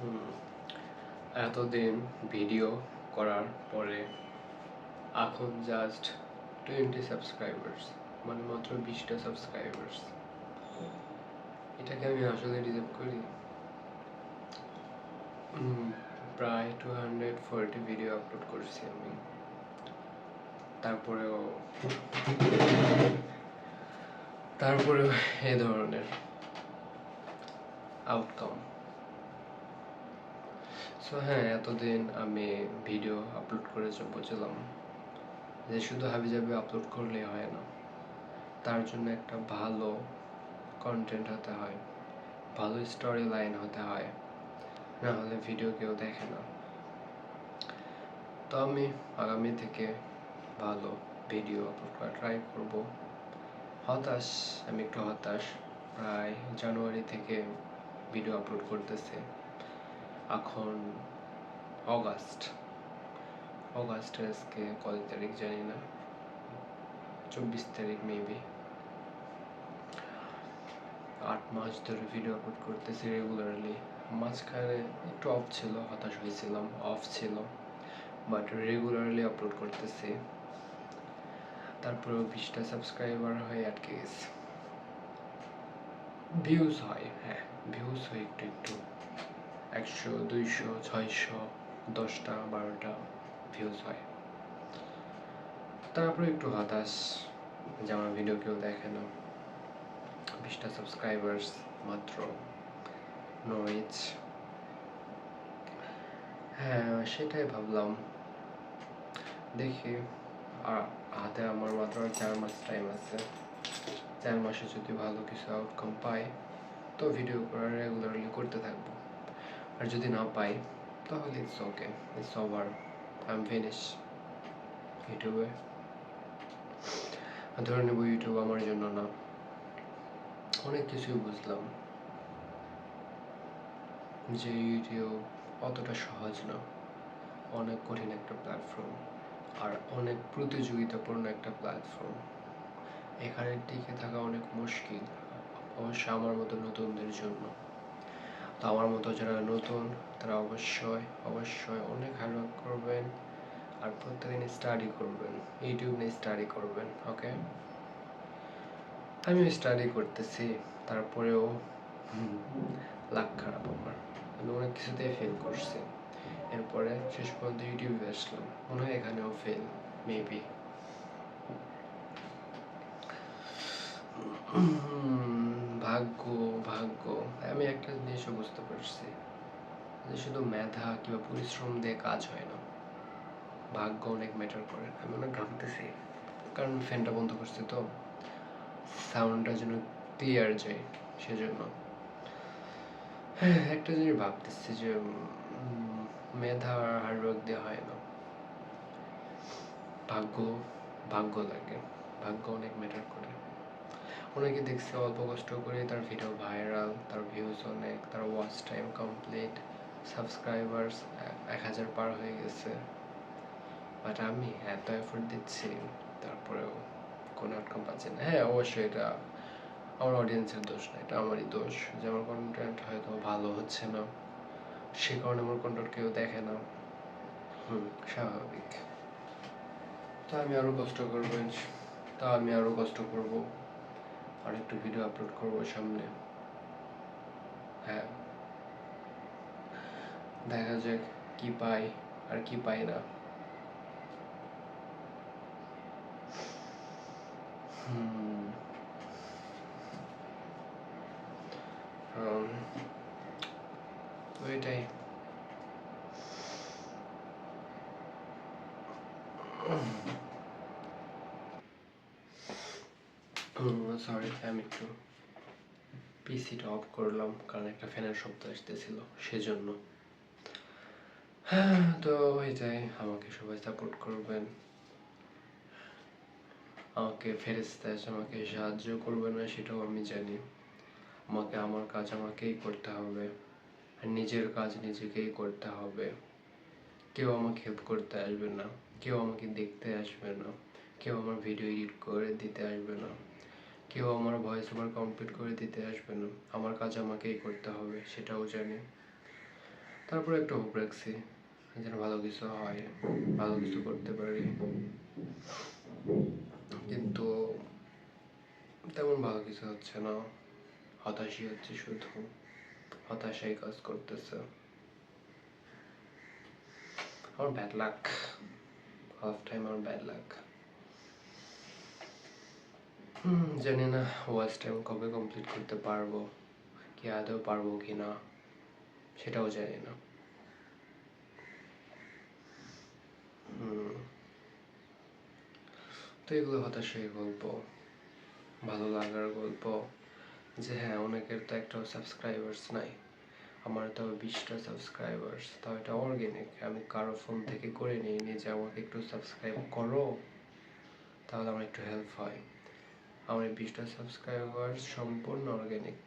হুম, এতদিন ভিডিও করার পরে এখন জাস্ট 20 সাবস্ক্রাইবার্স, মানে মাত্র 20টা সাবস্ক্রাইবার্স। এটাকে আমি আসলে ডিজার্ভ করি? প্রায় 240 ভিডিও আপলোড করছি আমি, তারপরেও এ ধরনের আউটকাম। সো হ্যাঁ, এতদিন আমি ভিডিও আপলোড করে বুঝলাম যে শুধু হাবিজাবি আপলোড করলেই হয় না, তার জন্য একটা ভালো কন্টেন্ট হতে হয়, ভালো স্টোরি লাইন হতে হয়, না হলে ভিডিও কেউ দেখে না। তো আমি আগামী থেকে ভালো ভিডিও আপলোড করা ট্রাই করব। আমি একটু হতাশ, প্রায় জানুয়ারি থেকে ভিডিও আপলোড করতেছে, এখন অগাস্ট আজকে কত তারিখ জানি না, 24 তারিখ মেবি। 8 মাস ধরে ভিডিও আপলোড করতেছি রেগুলারলি। মাঝখানে একটু অফ ছিল, হতাশ হয়েছিলাম, অফ ছিল, বাট রেগুলারলি আপলোড করতেছি। তারপরেও 20টা সাবস্ক্রাইবার হয়ে আটকে গেছে। ভিউজ হয়, হ্যাঁ ভিউজ হয় একটু একটু, 100, 200, 600, 10টা 12টা ভিউজ হয়। তারপরে একটু হতাশ যে আমার ভিডিও কেউ দেখে না, 20টা সাবস্ক্রাইবার্স মাত্র, নো রিচ। হ্যাঁ, সেটাই ভাবলাম, দেখি হাতে আমার মাত্র 4 মাস টাইম আছে, 4 মাসে যদি ভালো কিছু আউটকাম পাই তো ভিডিও করা রেগুলারলি করতে থাকবো, আর যদি না পাই তাহলে it's okay, it's over, I am finish ইউটিউবে। ধরে নেব ইউটিউব আমার জন্য না। অনেক কিছুই বুঝলাম যে ইউটিউব অতটা সহজ না, অনেক কঠিন একটা প্ল্যাটফর্ম, আর অনেক প্রতিযোগিতাপূর্ণ একটা প্ল্যাটফর্ম। এখানে টিকে থাকা অনেক মুশকিল, অবশ্যই আমার মতো নতুনদের জন্য। তো আমার মতো যারা নতুন তারা অবশ্যই অনেক হার্ডওয়ার্ক করবেন, আর প্রত্যেকদিন স্টাডি করবেন, ইউটিউব নিয়ে স্টাডি করবেন। ওকে, আমিও স্টাডি করতেছি, তারপরেও লাক খারাপ আমার, আমি অনেক কিছুতেই ফেল করছি। এরপরে শেষ পর্যন্ত ইউটিউবে আসলাম, মনে হয় এখানেও ফেল মেবি। ভাগ্য আমি একটা জিনিসও বুঝতে পারছি যে শুধু মেধা কিংবা পরিশ্রম দিয়ে কাজ হয় না, ভাগ্য অনেক ম্যাটার করে। আমি অনেক ঘামতেছি কারণ ফ্যানটা বন্ধ করছি, তো সাউন্ডটা যেন ক্লিয়ার যায় সেজন্য। হ্যাঁ, একটা জিনিস ভাবতেছি যে মেধা আর হার্ডওয়ার্ক দিয়ে হয় না, ভাগ্য লাগে, ভাগ্য অনেক ম্যাটার করে। অনেকে দেখছে অল্প কষ্ট করে তার ভিডিও ভাইরাল, তার ভিউজ অনেক, তার ওয়াচ টাইম কমপ্লিট, সাবস্ক্রাইবার্স 1000 পার হয়ে গেছে। বাট আমি এত এফোর্ট দিচ্ছি, তারপরেও কোনো আউটকাম পাচ্ছি না। হ্যাঁ, অবশ্যই এটা আমার অডিয়েন্সের দোষ না, এটা আমারই দোষ যে আমার কন্টেন্ট হয়তো ভালো হচ্ছে না, সে কারণে আমার কন্টেন্ট কেউ দেখে না। স্বাভাবিক। তা আমি আরও কষ্ট করবো, আর একটু ভিডিও আপলোড করবো সামনে। হ্যাঁ, দেখা যাক কি পাই আর কি পাই না। তো এটাই। সরি, আমি একটু পিসিটা অফ করলাম কারণ একটা ফ্যানের শব্দ আসতেছিল সেজন্য। হ্যাঁ, তো এটাই, আমাকে সবাই সাপোর্ট করবেন, আমাকে ফেরেশতা এসে আমাকে সাহায্য করবে না সেটাও আমি জানি। আমাকে আমার কাজ আমাকেই করতে হবে, আর নিজের কাজ নিজেকেই করতে হবে। কেউ আমাকে হেল্প করতে আসবে না, কেউ আমাকে দেখতে আসবে না, কেউ আমার ভিডিও এডিট করে দিতে আসবে না, কেউ আমার ভয়েস ওভার কমপ্লিট করে দিতে আসবে না। আমার কাজ আমাকেই করতে হবে, সেটাও জানি। তারপরে একটু হোপ রাখছি যেন ভালো কিছু হয়, ভালো কিছু করতে পারি, কিন্তু তেমন ভালো কিছু হচ্ছে না। হতাশই হচ্ছে, শুধু হতাশাই কাজ করতেছে। আমার ব্যাড লাক, হাফ টাইম আমার ব্যাড লাক। জানি না ওয়াচ টাইম কবে কমপ্লিট করতে পারবো, কি আদৌ পারবো কি না সেটাও জানি না। তো এগুলো হতাশার গল্প, ভালো লাগার গল্প, যে হ্যাঁ অনেকের তো একটাও সাবস্ক্রাইবার্স নাই, আমার তো 20টা সাবস্ক্রাইবার্স, তাও এটা অর্গানিক, আমি কারো ফোন থেকে করে নিই যে আমাকে একটু সাবস্ক্রাইব করো, তাহলে আমার একটু হেল্প হয়। আমার এই 20টা সাবস্ক্রাইবার সম্পূর্ণ অর্গানিক।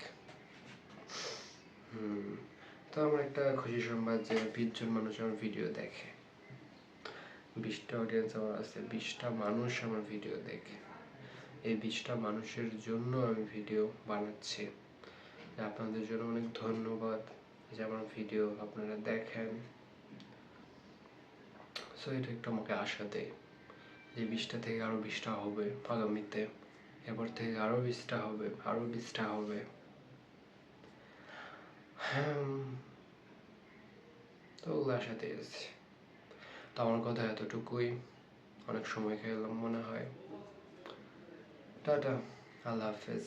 তো আমার একটা খুশি সংবাদ যে 20 জন মানুষ আমার ভিডিও দেখে, 20টা অডিয়েন্স আমার আছে, 20টা মানুষ আমার ভিডিও দেখে। এই 20টা মানুষের জন্য আমি ভিডিও বানাচ্ছি। আপনাদের জন্য অনেক ধন্যবাদ যে আমার ভিডিও আপনারা দেখেন। সো এটা একটু আমাকে আশা দেয় যে 20টা থেকে আরো 20টা হবে আগামীতে, এরপর থেকে আরো 20টা হবে, আরো 20টা হবে। তো ওগুলো আশাতেই আছে। তো আমার কথা এতটুকুই, অনেক সময় খেলাম মনে হয়। টাটা, আল্লাহ হাফেজ।